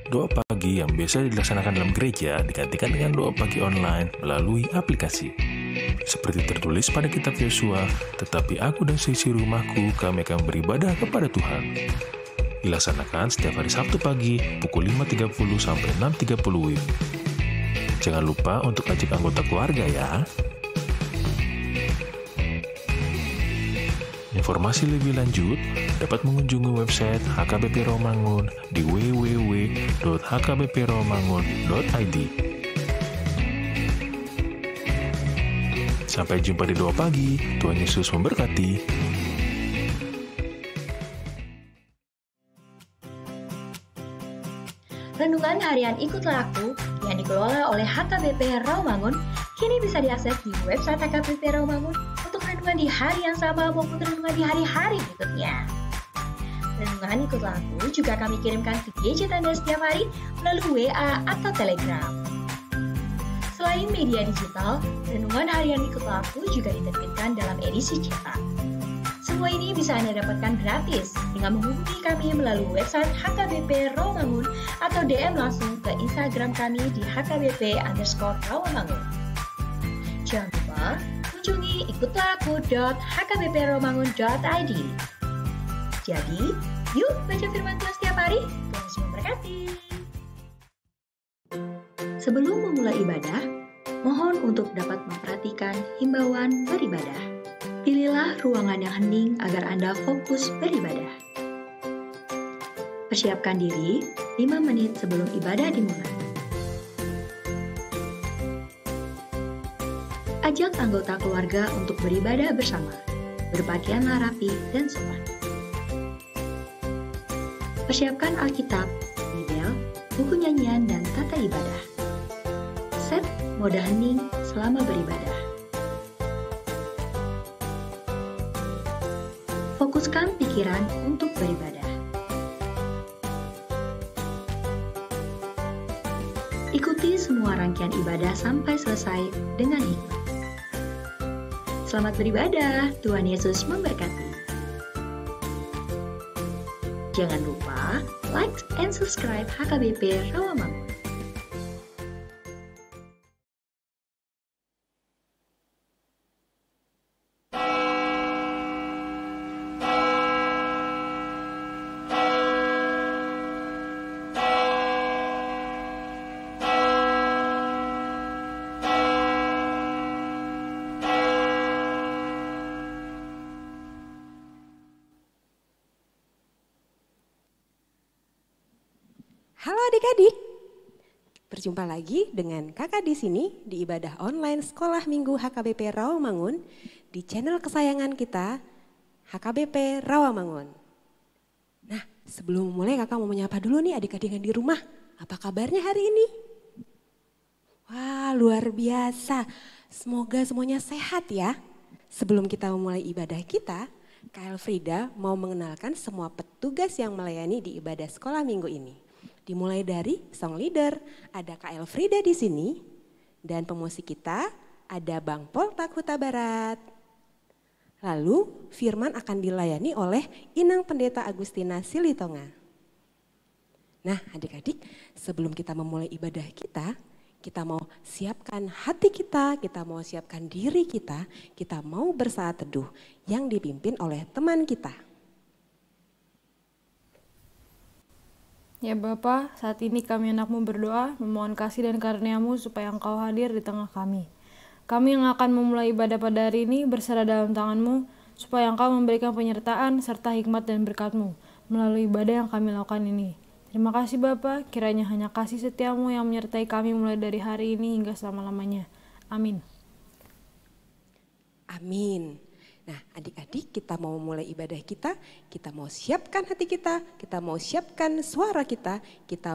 Doa pagi yang biasa dilaksanakan dalam gereja digantikan dengan doa pagi online melalui aplikasi. Seperti tertulis pada kitab Yosua, tetapi aku dan seisi rumahku kami akan beribadah kepada Tuhan. Dilaksanakan setiap hari Sabtu pagi pukul 5.30 sampai 6.30 WIB. Jangan lupa untuk ajak anggota keluarga ya. Informasi lebih lanjut dapat mengunjungi website HKBP Rawamangun di www.hkbprawamangun.id. Sampai jumpa di doa pagi. Tuhan Yesus memberkati. Renungan harian Ikutlah Aku yang dikelola oleh HKBP Rawamangun kini bisa diakses di website HKBP Rawamangun untuk renungan di hari yang sama maupun renungan di hari-hari berikutnya. Renungan Ikutlah Aku juga kami kirimkan ke gadget Anda setiap hari melalui WA atau Telegram. Selain media digital, renungan harian Ikutlah Aku juga diterbitkan dalam edisi cetak. Semua ini bisa Anda dapatkan gratis dengan menghubungi kami melalui website HKBP Rawamangun atau DM langsung ke Instagram kami di HKBP_Rawamangun. Jangan lupa kunjungi ikutlahku.hkbprawamangun.id. Jadi, yuk baca firman Tuhan setiap hari. Tuhan Yesus memberkati. Sebelum memulai ibadah, mohon untuk dapat memperhatikan himbauan beribadah. Pilihlah ruangan yang hening agar Anda fokus beribadah. Persiapkan diri 5 menit sebelum ibadah dimulai. Ajak anggota keluarga untuk beribadah bersama. Berpakaianlah rapi dan sopan. Persiapkan Alkitab, Bibel, buku nyanyian, dan tata ibadah. Set mode hening selama beribadah. Fokuskan pikiran untuk beribadah. Ikuti semua rangkaian ibadah sampai selesai dengan hikmat. Selamat beribadah, Tuhan Yesus memberkati. Jangan lupa like and subscribe HKBP Rawamangun. Halo adik-adik, berjumpa lagi dengan kakak di sini di ibadah online Sekolah Minggu HKBP Rawamangun di channel kesayangan kita HKBP Rawamangun. Nah, sebelum mulai kakak mau menyapa dulu nih adik-adik yang di rumah. Apa kabarnya hari ini? Wah, luar biasa. Semoga semuanya sehat ya. Sebelum kita memulai ibadah kita, Kak Elfrida mau mengenalkan semua petugas yang melayani di ibadah Sekolah Minggu ini. Dimulai dari song leader, ada Kak Elfrida di sini, dan pemusik kita ada Bang Pol Tak Huta Barat. Lalu firman akan dilayani oleh Inang Pendeta Agustina Silitonga. Nah adik-adik, sebelum kita memulai ibadah kita mau siapkan hati kita mau siapkan diri kita mau bersaat teduh yang dipimpin oleh teman kita. Ya Bapa, saat ini kami anakmu berdoa, memohon kasih dan karunia-Mu supaya Engkau hadir di tengah kami. Kami yang akan memulai ibadah pada hari ini berserah dalam tangan-Mu, supaya Engkau memberikan penyertaan serta hikmat dan berkat-Mu melalui ibadah yang kami lakukan ini. Terima kasih Bapa, kiranya hanya kasih setia-Mu yang menyertai kami mulai dari hari ini hingga selama-lamanya. Amin. Amin. Nah adik-adik, kita mau mulai ibadah kita mau siapkan hati kita mau siapkan suara kita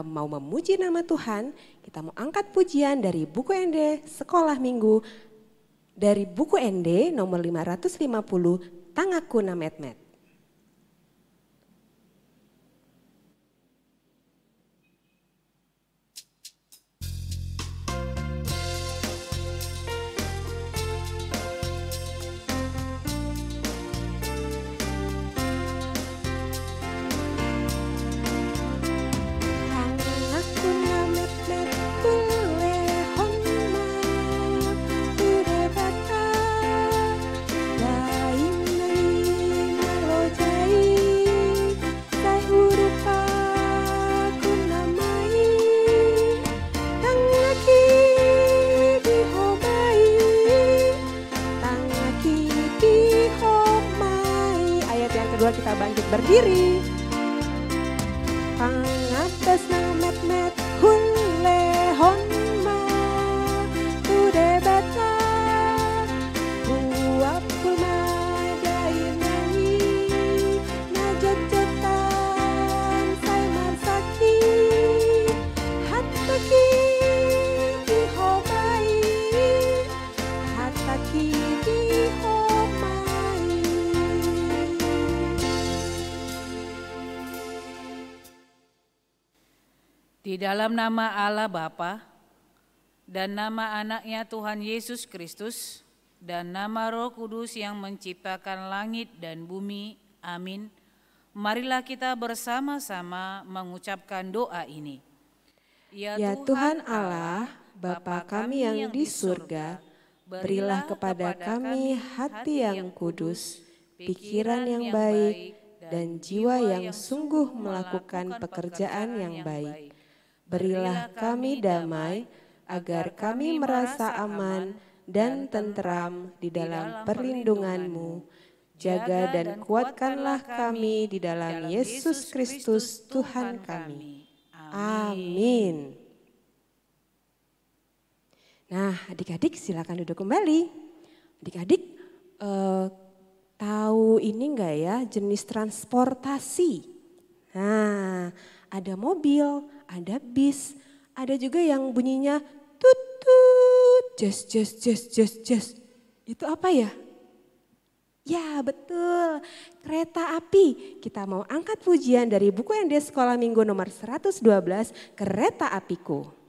mau memuji nama Tuhan, kita mau angkat pujian dari buku ND Sekolah Minggu, dari buku ND nomor 550, Tangaku Namet-met. Di dalam nama Allah Bapa dan nama anaknya Tuhan Yesus Kristus dan nama Roh Kudus yang menciptakan langit dan bumi, amin. Marilah kita bersama-sama mengucapkan doa ini. Ya Tuhan Allah, Bapa kami yang di surga, berilah kepada kami hati yang kudus, pikiran yang baik, dan jiwa yang sungguh melakukan pekerjaan yang baik. Berilah kami damai, agar kami merasa aman dan tentram di dalam perlindungan-Mu. Jaga dan kuatkanlah kami di dalam Yesus Kristus Tuhan kami. Amin. Nah, adik-adik silakan duduk kembali. Adik-adik tahu ini enggak ya jenis transportasi? Nah, ada mobil, ada bis, ada juga yang bunyinya tut tut, jes jes jes jes jes. Itu apa ya? Ya betul, kereta api. Kita mau angkat pujian dari buku yang di Sekolah Minggu nomor 112, Kereta Apiku.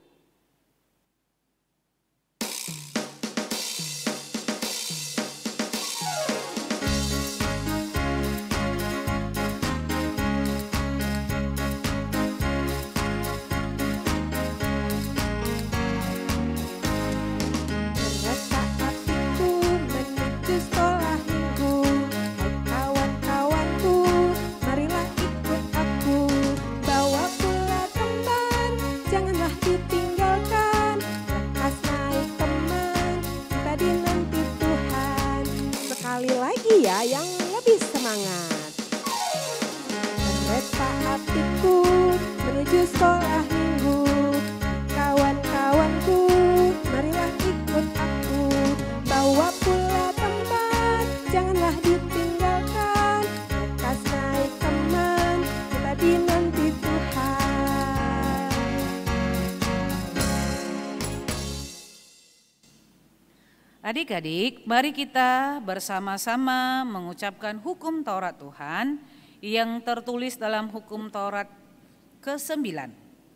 Yang lebih semangat. Kereta apiku menuju sekolah minggu, kawan-kawanku marilah ikut aku, bawa pula teman, janganlah ditinggalkan, lekas naik teman, kita dinanti Tuhan. Adik-adik, mari kita bersama-sama mengucapkan hukum Taurat Tuhan yang tertulis dalam hukum Taurat ke-9.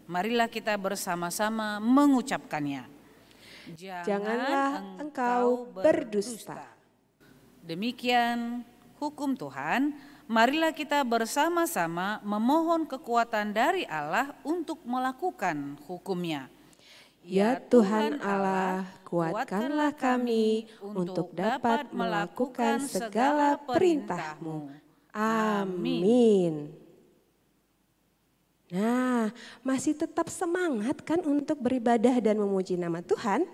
Marilah kita bersama-sama mengucapkannya. Janganlah engkau berdusta. Demikian hukum Tuhan, marilah kita bersama-sama memohon kekuatan dari Allah untuk melakukan hukumnya. Ya Tuhan Allah, kuatkanlah kami untuk dapat melakukan segala perintah-Mu. Amin. Nah, masih tetap semangat kan untuk beribadah dan memuji nama Tuhan?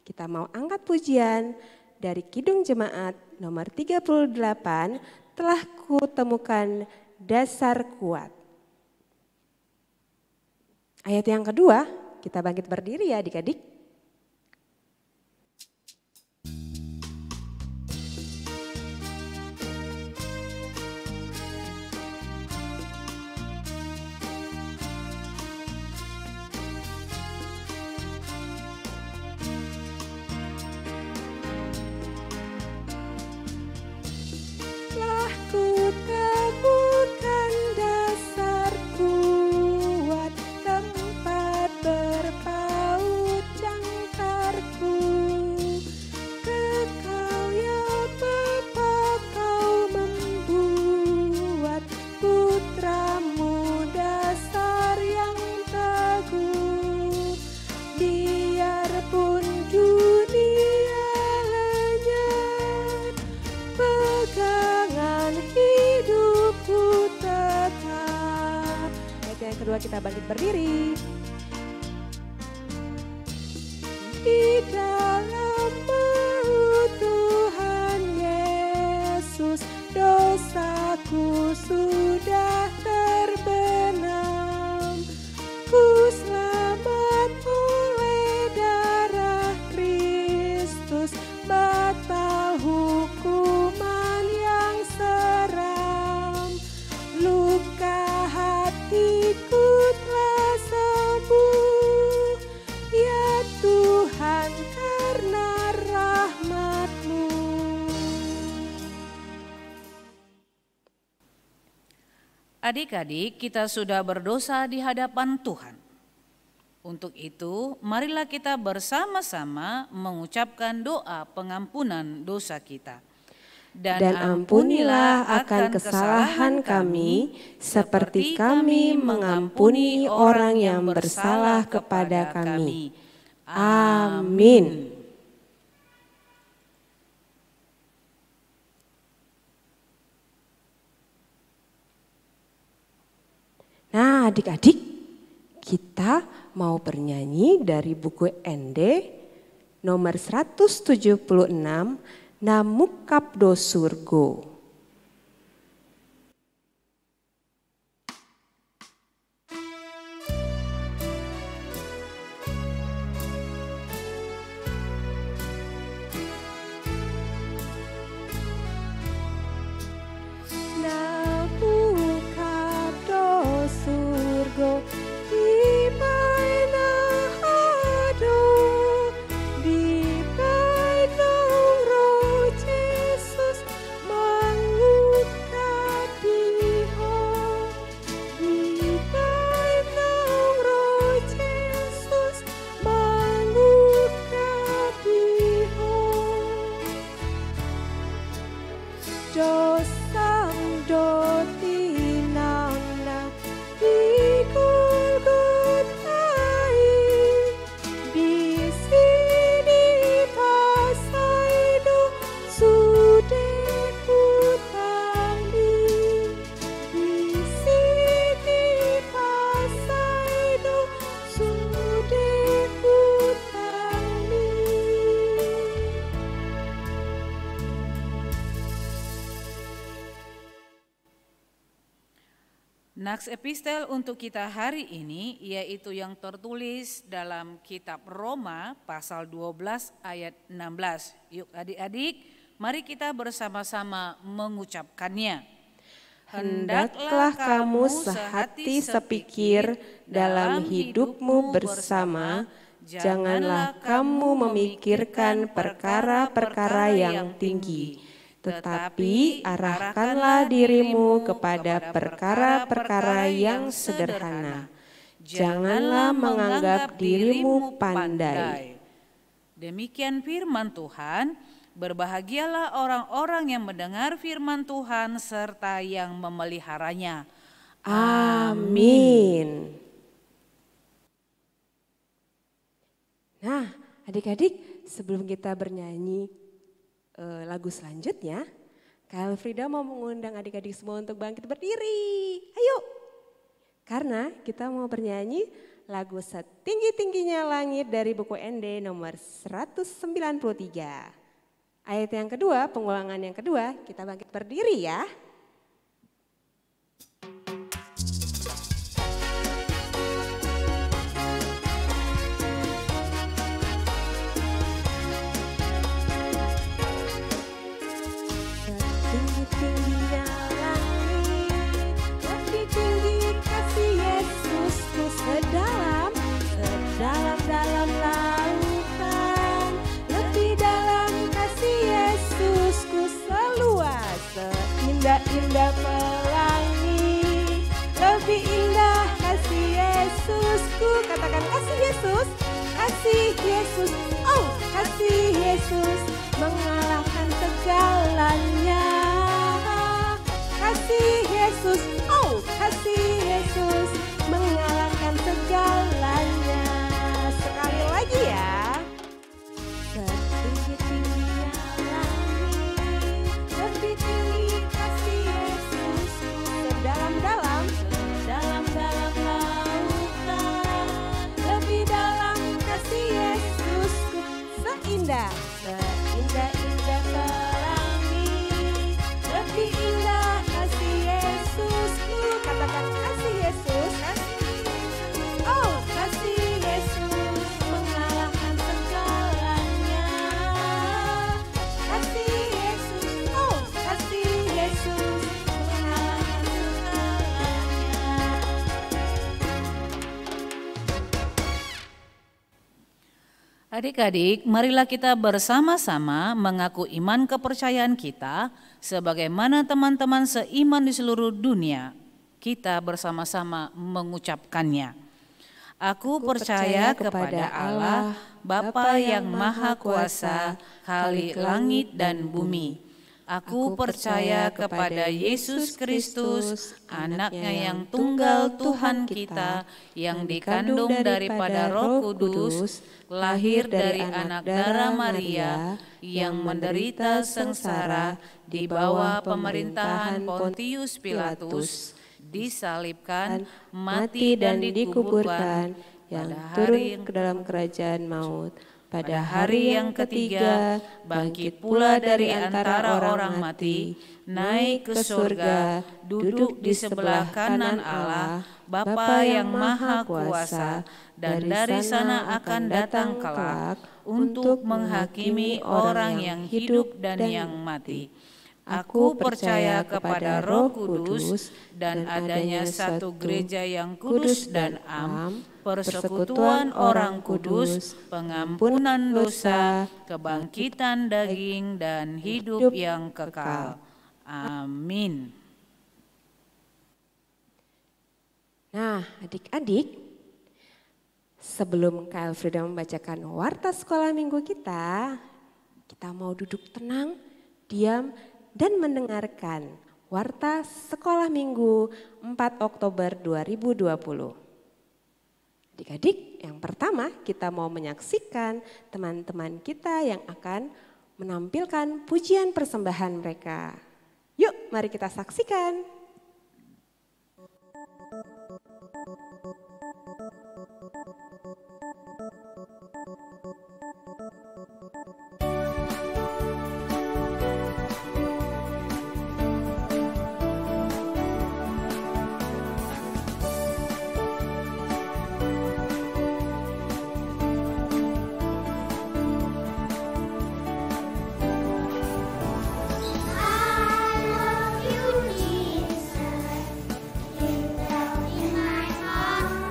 Kita mau angkat pujian dari Kidung Jemaat nomor 38, Telah Kutemukan Dasar Kuat. Ayat yang kedua, kita bangkit berdiri ya adik-adik. Telah kutemukan dasar kuat, tempat berpaut jangkarku. Kekal ya Bapa, kau membuat putramu dasar yang teguh. Biarpun dunia lenyap, pegangan hidupku tetap. Ayat yang kedua kita bangkit berdiri. Di dalam maut Tuhan Yesus, dosaku sudah terbenam. Ku selamat oleh darah Kristus, batal hukuman yang seram. Luka hatiku telah sembuh, ya Tuhan karena rahmat-Mu. Adik-adik, kita sudah berdosa di hadapan Tuhan. Untuk itu, marilah kita bersama-sama mengucapkan doa pengampunan dosa kita. Dan ampunilah akan kesalahan kami, seperti kami mengampuni orang yang bersalah kepada kami. Amin. Nah, adik-adik, kita mau bernyanyi dari buku ND nomor 176, Namukapdo Surgo. Naks epistel untuk kita hari ini yaitu yang tertulis dalam kitab Roma pasal 12 ayat 16. Yuk adik-adik, mari kita bersama-sama mengucapkannya. Hendaklah kamu sehati sepikir dalam hidupmu bersama, janganlah kamu memikirkan perkara-perkara yang tinggi, tetapi arahkanlah dirimu kepada perkara-perkara yang sederhana. Janganlah menganggap dirimu pandai. Demikian firman Tuhan. Berbahagialah orang-orang yang mendengar firman Tuhan serta yang memeliharanya. Amin. Nah, adik-adik, sebelum kita bernyanyi lagu selanjutnya, Kak Elfrida mau mengundang adik-adik semua untuk bangkit berdiri. Ayo, karena kita mau bernyanyi lagu Setinggi-tingginya Langit dari buku ND nomor 193. Ayat yang kedua, pengulangan yang kedua, kita bangkit berdiri ya. Setinggi-tingginya langit, lebih tinggi kasih Yesusku, sedalam-dalam lautan, lebih dalam kasih Yesusku, seluas seindah-indah pelangi, lebih indah kasih Yesusku. Katakan kasih Yesus, oh kasih Yesus mengalahkan segalanya. Kasih Yesus, oh kasih Yesus mengalahkan segalanya. Sekali lagi ya. Setinggi-tingginya langit, lebih tinggi kasih Yesus, sedalam-dalam lautan, lebih dalam kasih Yesusku, seindah-indah pelangi, lebih indah kasih Yesusku. Katakan kasih Yesus, oh kasih Yesus mengalahkan segalanya. Kasih Yesus, oh kasih Yesus mengalahkan segalanya. Adik-adik, marilah kita bersama-sama mengaku iman kepercayaan kita sebagaimana teman-teman seiman di seluruh dunia. Kita bersama-sama mengucapkannya. Aku percaya kepada Allah, Bapa yang Maha Kuasa, Khalik langit dan bumi. Aku percaya kepada Yesus Kristus, Anak-Nya yang tunggal Tuhan kita, yang dikandung daripada Roh Kudus, lahir dari anak darah Maria, yang menderita sengsara di bawah pemerintahan Pontius Pilatus, disalibkan, mati dan dikuburkan, yang turun ke dalam kerajaan maut. Pada hari yang ketiga, bangkit pula dari antara orang mati, naik ke surga, duduk di sebelah kanan Allah, Bapa yang Maha Kuasa, dan dari sana akan datang kelak untuk menghakimi orang yang hidup dan yang mati. Aku percaya kepada Roh Kudus dan adanya satu gereja yang kudus dan am, persekutuan orang kudus, pengampunan dosa, kebangkitan daging, dan hidup yang kekal. Amin. Nah, adik-adik, sebelum Kak Elfrida membacakan warta sekolah minggu kita mau duduk tenang, diam, dan mendengarkan warta sekolah minggu 4 Oktober 2020. Adik-adik, yang pertama kita mau menyaksikan teman-teman kita yang akan menampilkan pujian persembahan mereka. Yuk, mari kita saksikan. I love you, Jesus. You fell in my heart.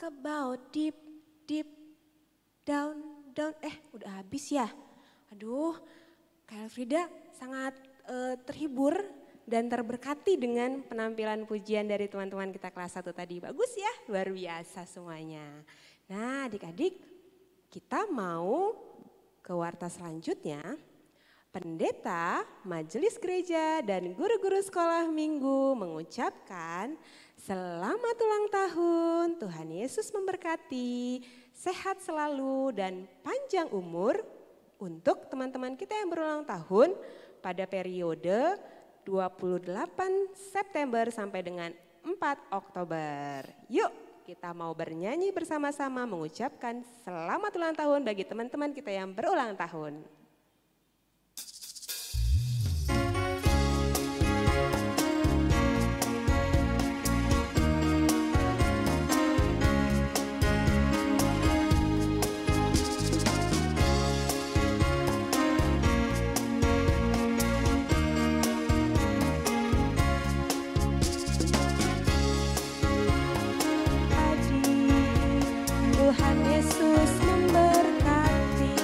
about deep, deep, down, down. Udah habis ya? Aduh, Kak Elfrida sangat terhibur dan terberkati dengan penampilan pujian dari teman-teman kita kelas 1 tadi. Bagus ya, luar biasa semuanya. Nah adik-adik, kita mau ke warta selanjutnya. Pendeta, majelis gereja, dan guru-guru sekolah minggu mengucapkan selamat ulang tahun, Tuhan Yesus memberkati, sehat selalu dan panjang umur untuk teman-teman kita yang berulang tahun pada periode 28 September sampai dengan 4 Oktober. Yuk kita mau bernyanyi bersama-sama mengucapkan selamat ulang tahun bagi teman-teman kita yang berulang tahun. Tuhan Yesus memberkati.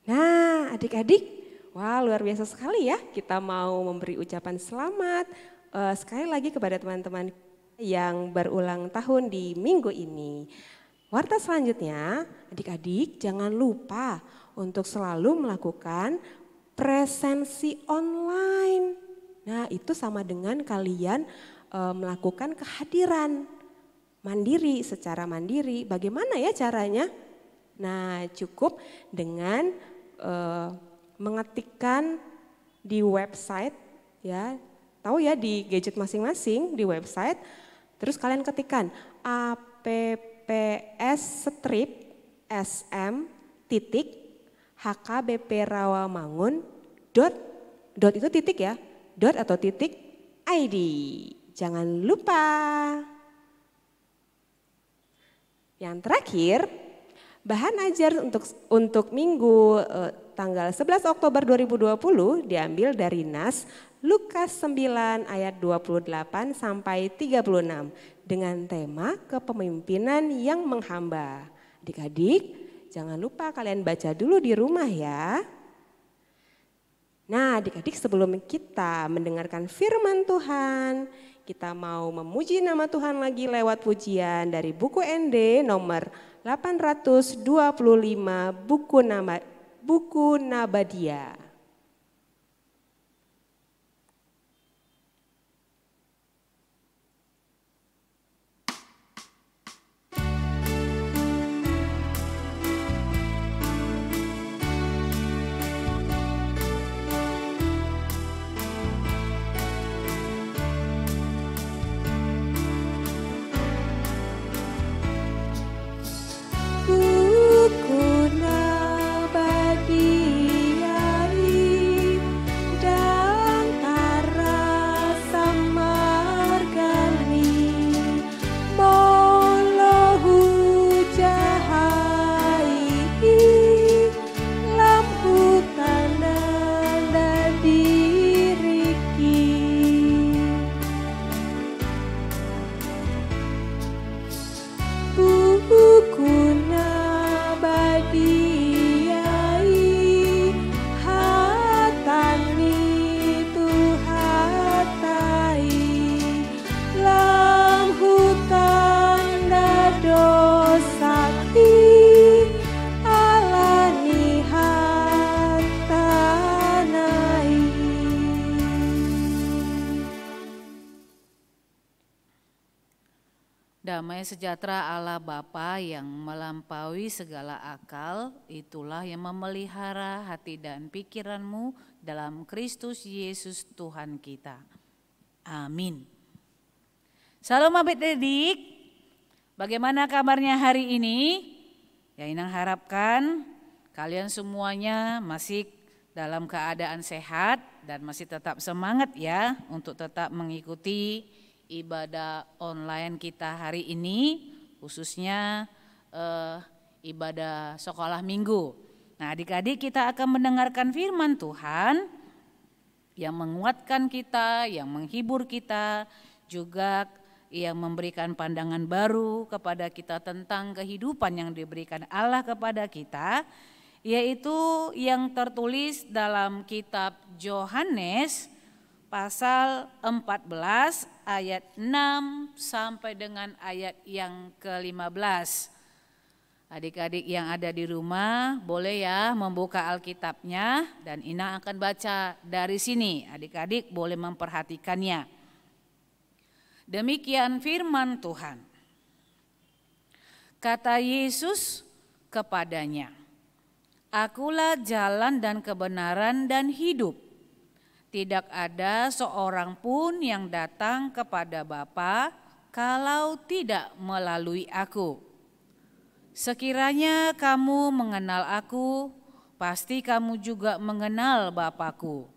Nah adik-adik, wah luar biasa sekali ya, kita mau memberi ucapan selamat sekali lagi kepada teman-teman yang berulang tahun di minggu ini. Warta selanjutnya, adik-adik jangan lupa untuk selalu melakukan presensi online. Nah itu sama dengan kalian melakukan kehadiran mandiri, secara mandiri. Bagaimana ya caranya? Nah cukup dengan mengetikkan di website ya, tahu ya di gadget masing-masing di website, terus kalian ketikkan apps-sm.hkbprawamangun dot itu titik ya, dot atau titik ID. Jangan lupa. Yang terakhir, bahan ajar untuk minggu tanggal 11 Oktober 2020 diambil dari Nas Lukas 9 ayat 28 sampai 36 dengan tema kepemimpinan yang menghamba. Adik-adik, jangan lupa kalian baca dulu di rumah ya. Nah adik-adik, sebelum kita mendengarkan firman Tuhan, kita mau memuji nama Tuhan lagi lewat pujian dari buku ND nomor 825 buku Nabadia. Buku Nabadia. Damai sejahtera Allah Bapa yang melampaui segala akal, itulah yang memelihara hati dan pikiranmu dalam Kristus Yesus Tuhan kita. Amin. Salam adik-adik, bagaimana kabarnya hari ini? Ya, Inang harapkan kalian semuanya masih dalam keadaan sehat dan masih tetap semangat ya untuk tetap mengikuti ibadah online kita hari ini, khususnya ibadah sekolah minggu. Nah, adik-adik, kita akan mendengarkan firman Tuhan yang menguatkan kita, yang menghibur kita, juga yang memberikan pandangan baru kepada kita tentang kehidupan yang diberikan Allah kepada kita, yaitu yang tertulis dalam kitab Yohanes pasal 14 ayat 6 sampai dengan ayat yang ke-15. Adik-adik yang ada di rumah boleh ya membuka Alkitabnya dan Ina akan baca dari sini. Adik-adik boleh memperhatikannya. Demikian firman Tuhan. Kata Yesus kepadanya, "Akulah jalan dan kebenaran dan hidup. Tidak ada seorang pun yang datang kepada Bapa kalau tidak melalui aku. Sekiranya kamu mengenal aku, pasti kamu juga mengenal Bapa-Ku.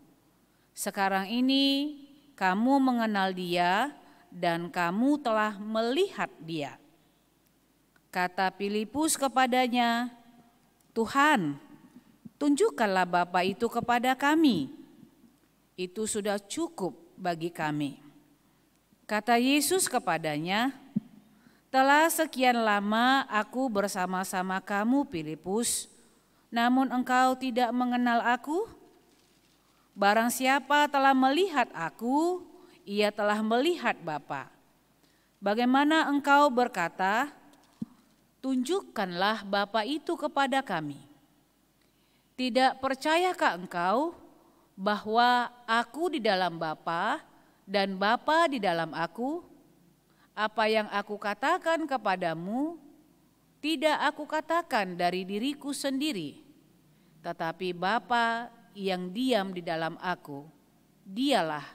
Sekarang ini kamu mengenal Dia dan kamu telah melihat Dia." Kata Filipus kepadanya, "Tuhan, tunjukkanlah Bapa itu kepada kami. Itu sudah cukup bagi kami." Kata Yesus kepadanya, "Telah sekian lama aku bersama-sama kamu, Filipus, namun engkau tidak mengenal aku? Barang siapa telah melihat aku, ia telah melihat Bapa. Bagaimana engkau berkata, 'Tunjukkanlah Bapa itu kepada kami'? Tidak percayakah engkau bahwa aku di dalam Bapa dan Bapa di dalam aku? Apa yang aku katakan kepadamu, tidak aku katakan dari diriku sendiri, tetapi Bapa yang diam di dalam aku, Dialah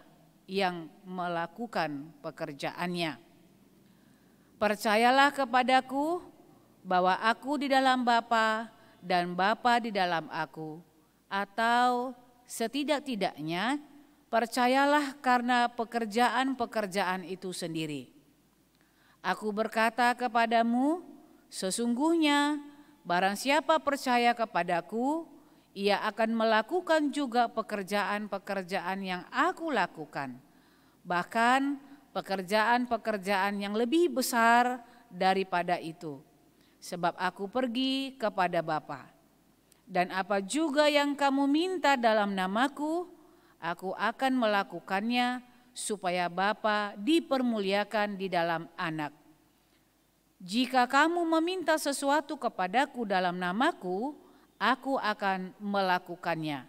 yang melakukan pekerjaannya. Percayalah kepadaku bahwa aku di dalam Bapa dan Bapa di dalam aku, atau setidak-tidaknya percayalah karena pekerjaan-pekerjaan itu sendiri. Aku berkata kepadamu, sesungguhnya barang siapa percaya kepadaku, ia akan melakukan juga pekerjaan-pekerjaan yang aku lakukan. Bahkan pekerjaan-pekerjaan yang lebih besar daripada itu. Sebab aku pergi kepada Bapa. Dan apa juga yang kamu minta dalam namaku, aku akan melakukannya supaya Bapa dipermuliakan di dalam Anak. Jika kamu meminta sesuatu kepadaku dalam namaku, aku akan melakukannya.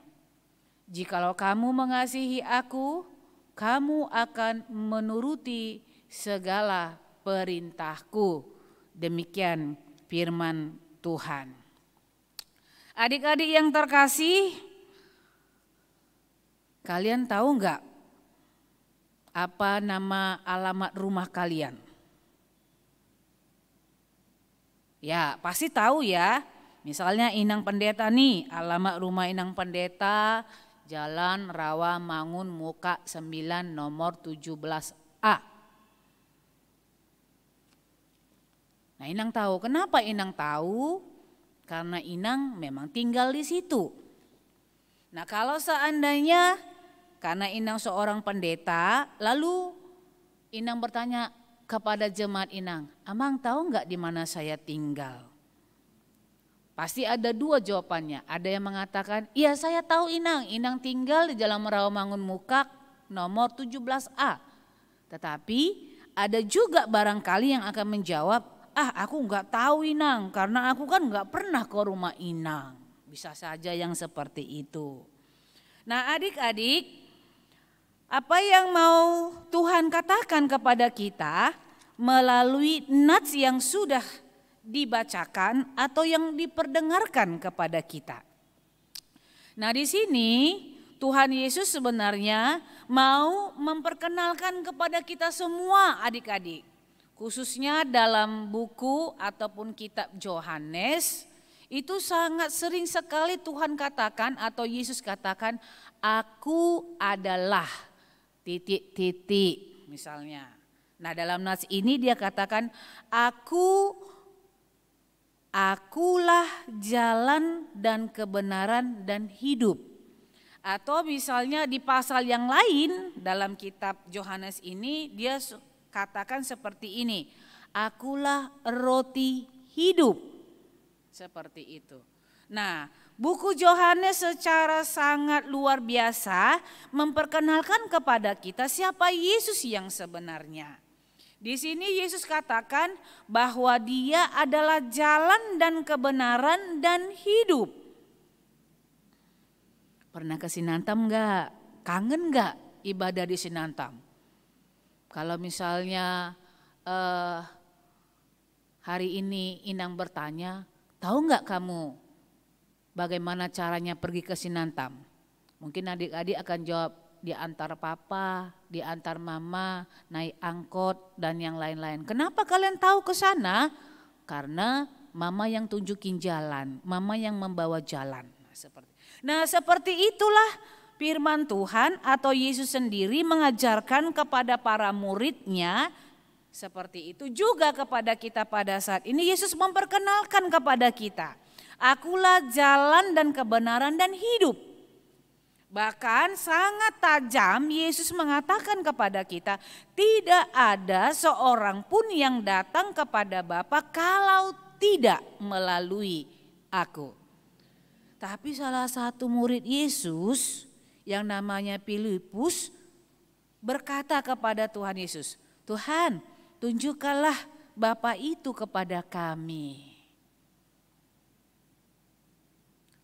Jikalau kamu mengasihi aku, kamu akan menuruti segala perintahku." Demikian firman Tuhan. Adik-adik yang terkasih, kalian tahu enggak apa nama alamat rumah kalian? Ya, pasti tahu ya. Misalnya Inang Pendeta nih, alamat rumah Inang Pendeta, Jalan Rawa Mangun Muka 9 nomor 17A. Nah, Inang tahu. Kenapa Inang tahu? Karena Inang memang tinggal di situ. Nah, kalau seandainya karena Inang seorang pendeta, lalu Inang bertanya kepada jemaat Inang, "Amang tahu enggak di mana saya tinggal?" Pasti ada dua jawabannya. Ada yang mengatakan, "Iya saya tahu Inang, Inang tinggal di Jalan Rawamangun Mukak nomor 17A." Tetapi ada juga barangkali yang akan menjawab, "Aku enggak tahu Inang, karena aku kan enggak pernah ke rumah Inang." Bisa saja yang seperti itu. Nah, adik-adik, apa yang mau Tuhan katakan kepada kita melalui nats yang sudah dibacakan atau yang diperdengarkan kepada kita. Nah, di sini Tuhan Yesus sebenarnya mau memperkenalkan kepada kita semua adik-adik, khususnya dalam buku ataupun kitab Yohanes, itu sangat sering sekali Tuhan katakan atau Yesus katakan, aku adalah titik-titik misalnya. Nah, dalam nats ini dia katakan, akulah jalan dan kebenaran dan hidup. Atau misalnya di pasal yang lain dalam kitab Yohanes ini dia katakan seperti ini, akulah roti hidup. Seperti itu. Nah, buku Yohanes secara sangat luar biasa memperkenalkan kepada kita siapa Yesus yang sebenarnya. Di sini Yesus katakan bahwa Dia adalah jalan dan kebenaran dan hidup. Pernah ke Sinantam enggak? Kangen enggak ibadah di Sinantam? Kalau misalnya hari ini Inang bertanya, tahu enggak kamu bagaimana caranya pergi ke Sinantam? Mungkin adik-adik akan jawab, diantar papa, diantar mama, naik angkot dan yang lain-lain. Kenapa kalian tahu ke sana? Karena mama yang tunjukin jalan, mama yang membawa jalan. Nah, seperti itulah firman Tuhan atau Yesus sendiri mengajarkan kepada para muridnya, seperti itu juga kepada kita pada saat ini. Yesus memperkenalkan kepada kita, akulah jalan dan kebenaran dan hidup. Bahkan sangat tajam Yesus mengatakan kepada kita, tidak ada seorang pun yang datang kepada Bapa kalau tidak melalui aku. Tapi salah satu murid Yesus yang namanya Filipus berkata kepada Tuhan Yesus, Tuhan, tunjukkanlah Bapa itu kepada kami.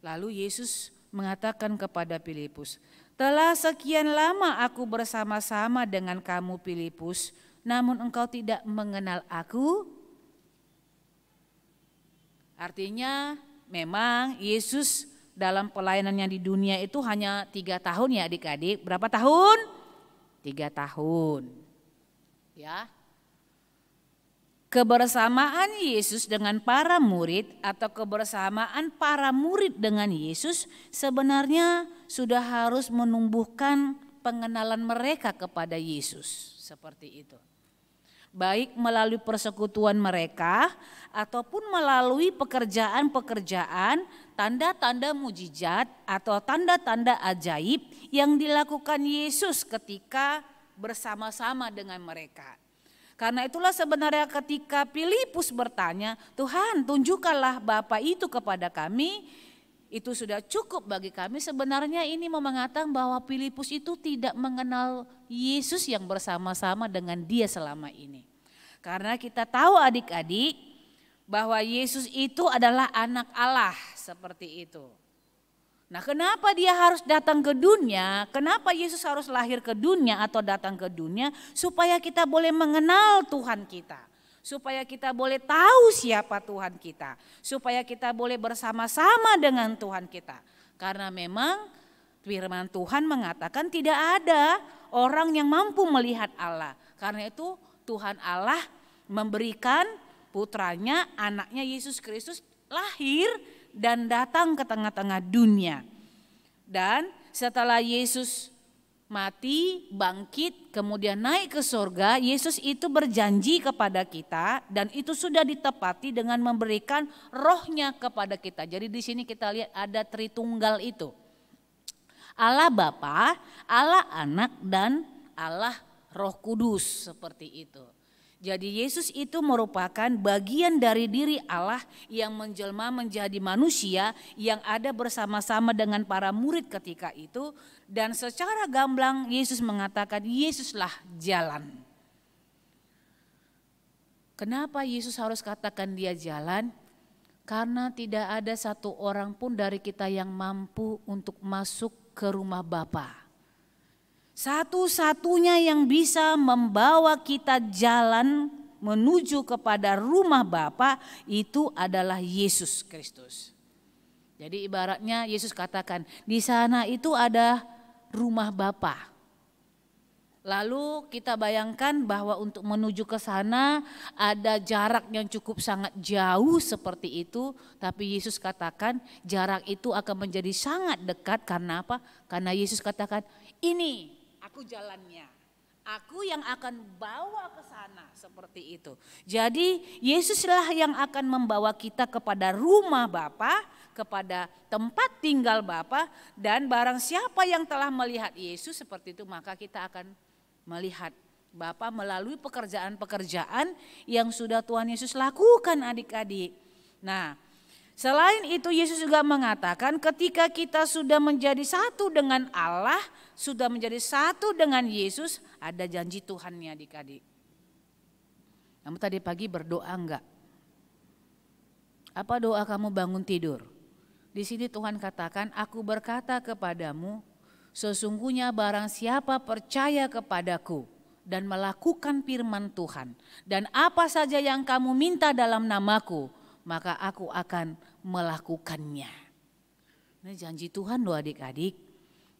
Lalu Yesus mengatakan kepada Filipus, telah sekian lama aku bersama-sama dengan kamu Filipus, namun engkau tidak mengenal aku. Artinya memang Yesus dalam pelayanannya di dunia itu hanya 3 tahun ya adik-adik. Berapa tahun? 3 tahun. Ya. Kebersamaan Yesus dengan para murid atau kebersamaan para murid dengan Yesus sebenarnya sudah harus menumbuhkan pengenalan mereka kepada Yesus. Seperti itu. Baik melalui persekutuan mereka ataupun melalui pekerjaan-pekerjaan, tanda-tanda mujizat atau tanda-tanda ajaib yang dilakukan Yesus ketika bersama-sama dengan mereka. Karena itulah sebenarnya ketika Filipus bertanya, Tuhan tunjukkanlah Bapa itu kepada kami, itu sudah cukup bagi kami. Sebenarnya ini mau mengatakan bahwa Filipus itu tidak mengenal Yesus yang bersama-sama dengan dia selama ini. Karena kita tahu adik-adik bahwa Yesus itu adalah anak Allah seperti itu. Nah, kenapa dia harus datang ke dunia? Kenapa Yesus harus lahir ke dunia atau datang ke dunia? Supaya kita boleh mengenal Tuhan kita. Supaya kita boleh tahu siapa Tuhan kita. Supaya kita boleh bersama-sama dengan Tuhan kita. Karena memang firman Tuhan mengatakan tidak ada orang yang mampu melihat Allah. Karena itu Tuhan Allah memberikan putranya, anaknya Yesus Kristus lahir dan datang ke tengah-tengah dunia. Dan setelah Yesus mati, bangkit, kemudian naik ke surga, Yesus itu berjanji kepada kita dan itu sudah ditepati dengan memberikan rohnya kepada kita. Jadi di sini kita lihat ada Tritunggal itu. Allah Bapa, Allah Anak dan Allah Roh Kudus seperti itu. Jadi Yesus itu merupakan bagian dari diri Allah yang menjelma menjadi manusia yang ada bersama-sama dengan para murid ketika itu. Dan secara gamblang Yesus mengatakan Yesuslah jalan. Kenapa Yesus harus katakan dia jalan? Karena tidak ada satu orang pun dari kita yang mampu untuk masuk ke rumah Bapa. Satu-satunya yang bisa membawa kita jalan menuju kepada rumah Bapa itu adalah Yesus Kristus. Jadi ibaratnya Yesus katakan di sana itu ada rumah Bapa. Lalu kita bayangkan bahwa untuk menuju ke sana ada jarak yang cukup sangat jauh seperti itu. Tapi Yesus katakan jarak itu akan menjadi sangat dekat karena apa? Karena Yesus katakan ini aku jalannya. Aku yang akan bawa ke sana seperti itu. Jadi Yesuslah yang akan membawa kita kepada rumah Bapa, kepada tempat tinggal Bapa, dan barang siapa yang telah melihat Yesus seperti itu maka kita akan melihat Bapa melalui pekerjaan-pekerjaan yang sudah Tuhan Yesus lakukan adik-adik. Nah, selain itu Yesus juga mengatakan ketika kita sudah menjadi satu dengan Allah, sudah menjadi satu dengan Yesus, ada janji Tuhannya adik-adik. Kamu tadi pagi berdoa enggak? Apa doa kamu bangun tidur? Di sini Tuhan katakan, aku berkata kepadamu, sesungguhnya barang siapa percaya kepadaku dan melakukan firman Tuhan, dan apa saja yang kamu minta dalam namaku, maka aku akan melakukannya. Ini janji Tuhan loh adik-adik.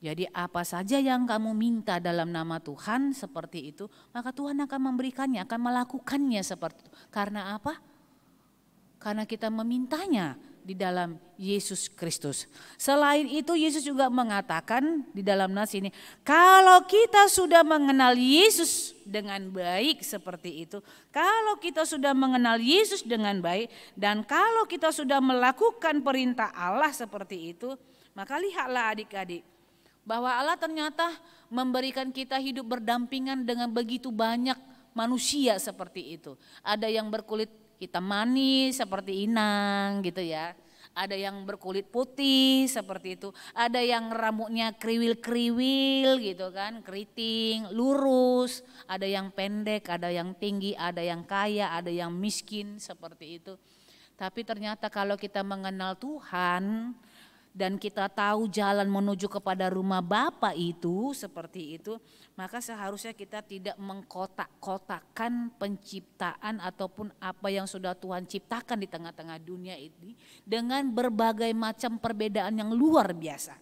Jadi apa saja yang kamu minta dalam nama Tuhan seperti itu, maka Tuhan akan memberikannya, akan melakukannya seperti itu. Karena apa? Karena kita memintanya di dalam Yesus Kristus. Selain itu Yesus juga mengatakan di dalam nas ini, kalau kita sudah mengenal Yesus dengan baik seperti itu, kalau kita sudah mengenal Yesus dengan baik dan kalau kita sudah melakukan perintah Allah seperti itu, maka lihatlah adik-adik bahwa Allah ternyata memberikan kita hidup berdampingan dengan begitu banyak manusia seperti itu. Ada yang berkulit hitam manis seperti inang gitu ya. Ada yang berkulit putih seperti itu. Ada yang rambutnya kriwil-kriwil gitu kan, keriting, lurus. Ada yang pendek, ada yang tinggi, ada yang kaya, ada yang miskin seperti itu. Tapi ternyata kalau kita mengenal Tuhan dan kita tahu jalan menuju kepada rumah Bapa itu seperti itu, maka seharusnya kita tidak mengkotak-kotakkan penciptaan ataupun apa yang sudah Tuhan ciptakan di tengah-tengah dunia ini dengan berbagai macam perbedaan yang luar biasa.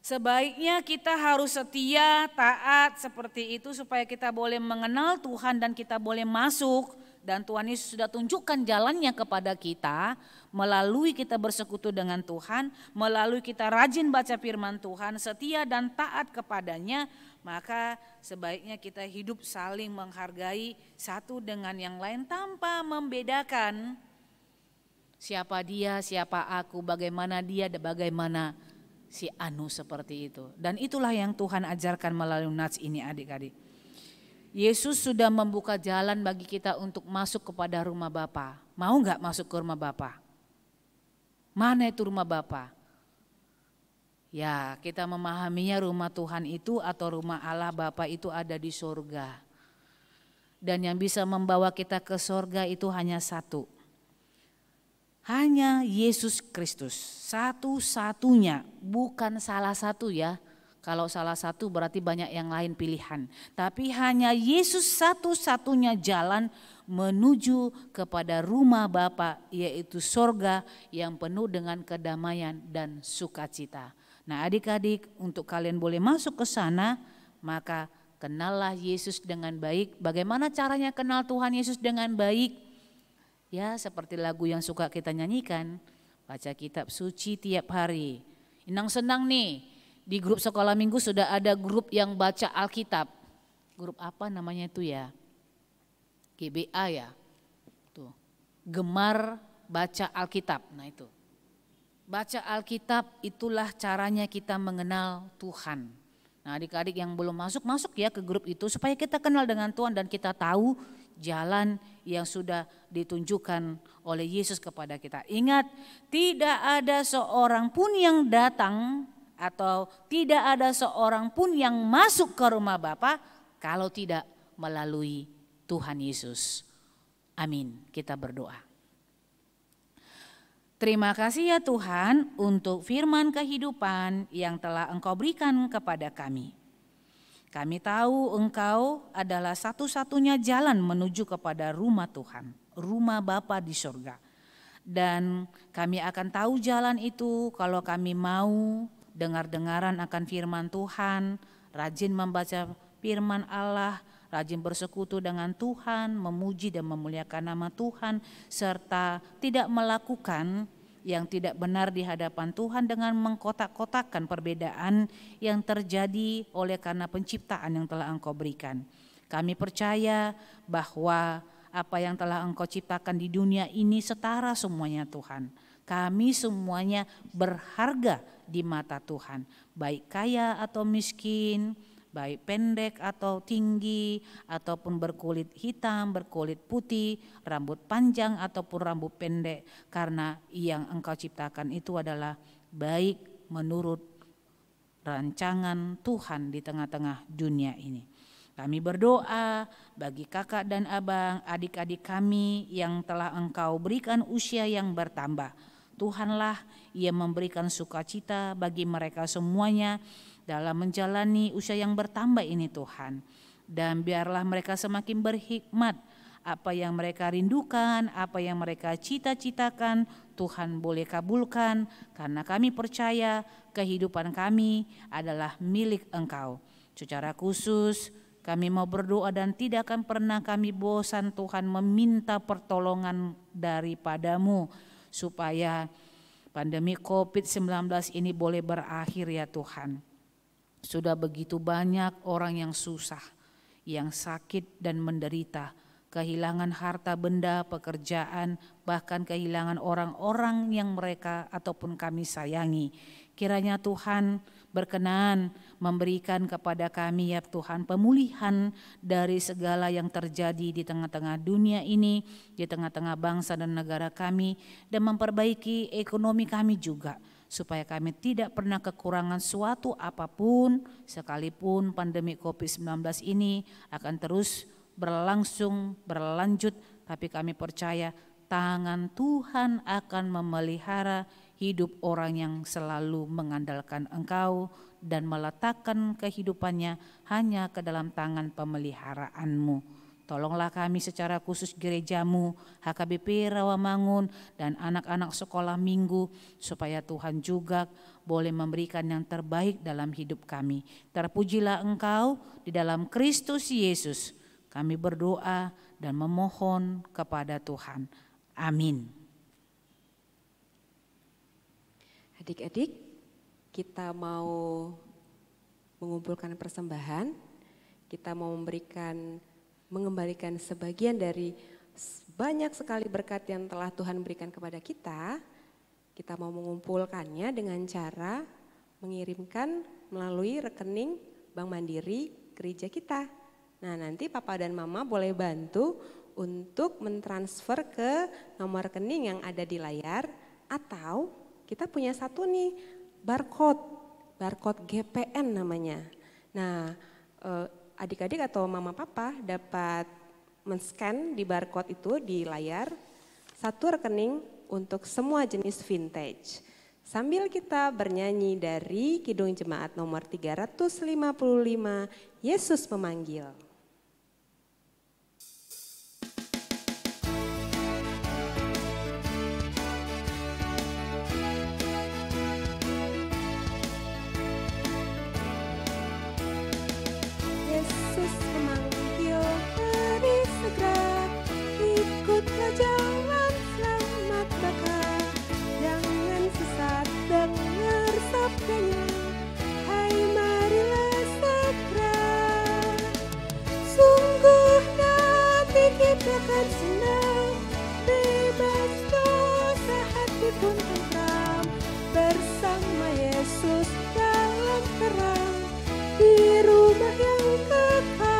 Sebaiknya kita harus setia, taat seperti itu supaya kita boleh mengenal Tuhan dan kita boleh masuk. Dan Tuhan Yesus sudah tunjukkan jalannya kepada kita melalui kita bersekutu dengan Tuhan, melalui kita rajin baca firman Tuhan, setia dan taat kepadanya, maka sebaiknya kita hidup saling menghargai satu dengan yang lain tanpa membedakan siapa dia, siapa aku, bagaimana dia, dan bagaimana si Anu seperti itu. Dan itulah yang Tuhan ajarkan melalui nats ini adik-adik. Yesus sudah membuka jalan bagi kita untuk masuk kepada rumah Bapa. Mau nggak masuk ke rumah Bapa? Mana itu rumah Bapa? Ya, kita memahaminya rumah Tuhan itu atau rumah Allah Bapa itu ada di surga. Dan yang bisa membawa kita ke surga itu hanya satu. Hanya Yesus Kristus. Satu-satunya, bukan salah satu ya. Kalau salah satu berarti banyak yang lain pilihan. Tapi hanya Yesus satu-satunya jalan menuju kepada rumah Bapa, yaitu surga yang penuh dengan kedamaian dan sukacita. Nah adik-adik, untuk kalian boleh masuk ke sana, maka kenallah Yesus dengan baik. Bagaimana caranya kenal Tuhan Yesus dengan baik? Ya seperti lagu yang suka kita nyanyikan, baca kitab suci tiap hari. Inang senang nih. Di grup sekolah minggu sudah ada grup yang baca Alkitab. Grup apa namanya itu ya? GBA ya. Tuh. Gemar baca Alkitab. Nah itu. Baca Alkitab itulah caranya kita mengenal Tuhan. Nah adik-adik yang belum masuk, masuk ya ke grup itu supaya kita kenal dengan Tuhan dan kita tahu jalan yang sudah ditunjukkan oleh Yesus kepada kita. Ingat, tidak ada seorang pun yang datang atau tidak ada seorang pun yang masuk ke rumah Bapa kalau tidak melalui Tuhan Yesus. Amin. Kita berdoa. Terima kasih ya Tuhan untuk firman kehidupan yang telah Engkau berikan kepada kami. Kami tahu Engkau adalah satu-satunya jalan menuju kepada rumah Tuhan, rumah Bapa di surga. Dan kami akan tahu jalan itu kalau kami mau dengar-dengaran akan firman Tuhan, rajin membaca firman Allah, rajin bersekutu dengan Tuhan, memuji dan memuliakan nama Tuhan, serta tidak melakukan yang tidak benar di hadapan Tuhan dengan mengkotak-kotakkan perbedaan yang terjadi oleh karena penciptaan yang telah Engkau berikan. Kami percaya bahwa apa yang telah Engkau ciptakan di dunia ini setara semuanya Tuhan. Kami semuanya berharga di mata Tuhan, baik kaya atau miskin, baik pendek atau tinggi, ataupun berkulit hitam, berkulit putih, rambut panjang ataupun rambut pendek. Karena yang Engkau ciptakan itu adalah baik menurut rancangan Tuhan di tengah-tengah dunia ini. Kami berdoa bagi kakak dan abang, adik-adik kami yang telah Engkau berikan usia yang bertambah. Tuhanlah yang memberikan sukacita bagi mereka semuanya dalam menjalani usia yang bertambah ini Tuhan. Dan biarlah mereka semakin berhikmat, apa yang mereka rindukan, apa yang mereka cita-citakan, Tuhan boleh kabulkan. Karena kami percaya kehidupan kami adalah milik Engkau. Secara khusus kami mau berdoa dan tidak akan pernah kami bosan Tuhan meminta pertolongan daripadamu, supaya pandemi COVID-19 ini boleh berakhir ya Tuhan. Sudah begitu banyak orang yang susah, yang sakit dan menderita, kehilangan harta benda, pekerjaan, bahkan kehilangan orang-orang yang mereka ataupun kami sayangi. Kiranya Tuhan berkenan memberikan kepada kami ya Tuhan pemulihan dari segala yang terjadi di tengah-tengah dunia ini, di tengah-tengah bangsa dan negara kami, dan memperbaiki ekonomi kami juga, supaya kami tidak pernah kekurangan suatu apapun, sekalipun pandemi COVID-19 ini akan terus berlangsung, berlanjut, tapi kami percaya tangan Tuhan akan memelihara hidup orang yang selalu mengandalkan Engkau dan meletakkan kehidupannya hanya ke dalam tangan pemeliharaanmu. Tolonglah kami secara khusus gerejamu, HKBP Rawamangun dan anak-anak sekolah minggu, supaya Tuhan juga boleh memberikan yang terbaik dalam hidup kami. Terpujilah Engkau di dalam Kristus Yesus. Kami berdoa dan memohon kepada Tuhan. Amin. Adik-adik, kita mau mengumpulkan persembahan, kita mau mengembalikan sebagian dari banyak sekali berkat yang telah Tuhan berikan kepada kita. Kita mau mengumpulkannya dengan cara mengirimkan melalui rekening Bank Mandiri gereja kita. Nah, nanti Papa dan Mama boleh bantu untuk mentransfer ke nomor rekening yang ada di layar, atau kita punya satu nih barcode GPN namanya. Nah, adik-adik atau mama papa dapat men-scan di barcode itu di layar satu rekening untuk semua jenis vintage. Sambil kita bernyanyi dari Kidung Jemaat nomor 355, Yesus Memanggil. Ikutlah jalan selamat bakal, jangan sesat dengar sabdanya. Hai marilah segera, sungguh nanti kita akan senang, bebas dosa hati pun tentram, bersama Yesus dalam terang, di rumah yang kekal.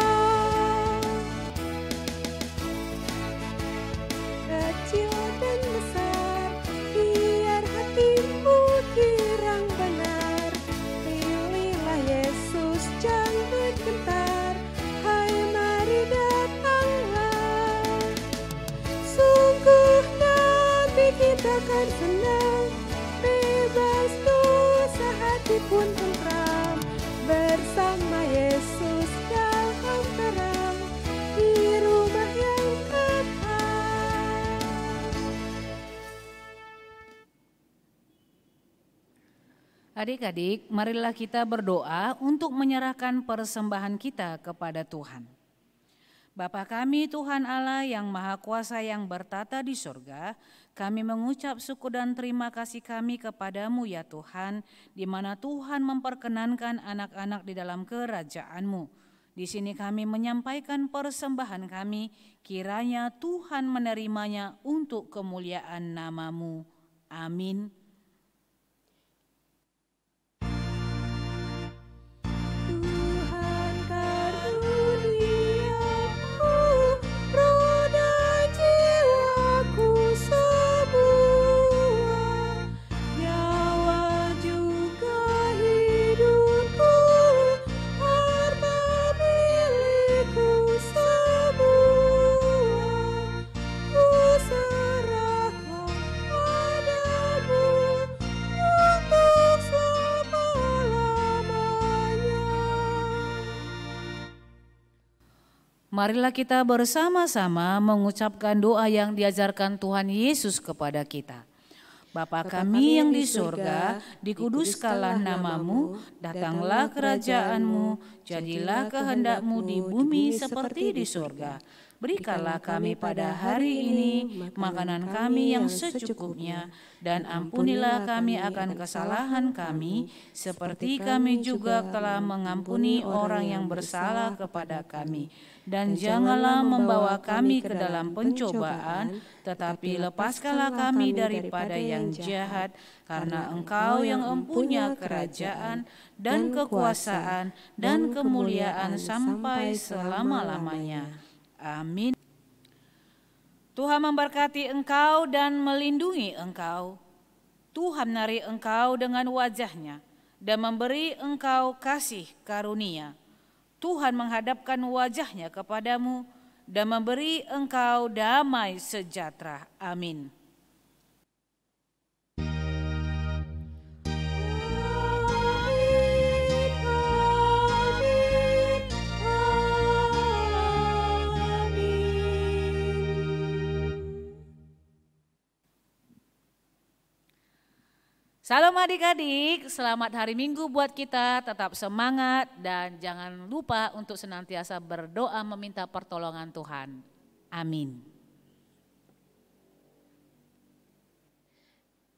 Kecil dan besar, biar hatimu girang benar. Pilihlah Yesus, jangan gentar. Hai mari datanglah, sungguh nanti kita akan senang, bebas dosa hati pun tentram, bersama Yesus Adik-adik, marilah kita berdoa untuk menyerahkan persembahan kita kepada Tuhan. Bapa kami Tuhan Allah yang Maha Kuasa yang bertata di surga, kami mengucap syukur dan terima kasih kami kepadamu ya Tuhan, di mana Tuhan memperkenankan anak-anak di dalam kerajaan-Mu. Di sini kami menyampaikan persembahan kami, kiranya Tuhan menerimanya untuk kemuliaan nama-Mu. Amin. Marilah kita bersama-sama mengucapkan doa yang diajarkan Tuhan Yesus kepada kita. Bapa kami yang di surga, dikuduskanlah nama-Mu, datanglah kerajaan-Mu, jadilah kehendak-Mu di bumi seperti di surga. Berikanlah kami pada hari ini makanan kami yang secukupnya, dan ampunilah kami akan kesalahan kami, seperti kami juga telah mengampuni orang yang bersalah kepada kami. Dan janganlah membawa kami ke dalam pencobaan, tetapi lepaskanlah kami daripada yang jahat, karena Engkau yang empunya kerajaan dan kekuasaan dan kemuliaan sampai selama-lamanya. Amin. Tuhan memberkati engkau dan melindungi engkau. Tuhan menarik engkau dengan wajah-Nya dan memberi engkau kasih karunia. Tuhan menghadapkan wajah-Nya kepadamu dan memberi engkau damai sejahtera. Amin. Salam adik-adik, selamat hari Minggu buat kita, tetap semangat dan jangan lupa untuk senantiasa berdoa meminta pertolongan Tuhan. Amin.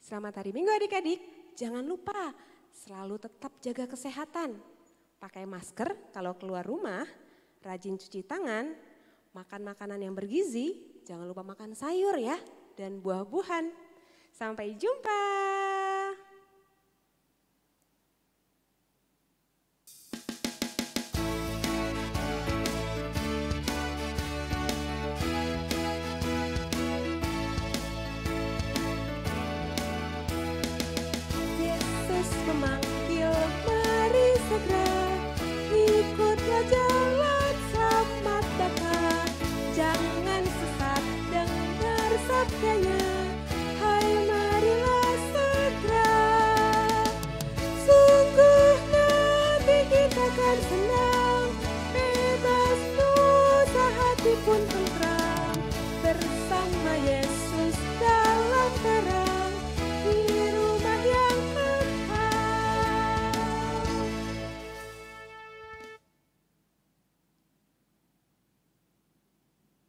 Selamat hari Minggu adik-adik, jangan lupa selalu tetap jaga kesehatan. Pakai masker kalau keluar rumah, rajin cuci tangan, makan makanan yang bergizi, jangan lupa makan sayur ya, dan buah-buahan. Sampai jumpa.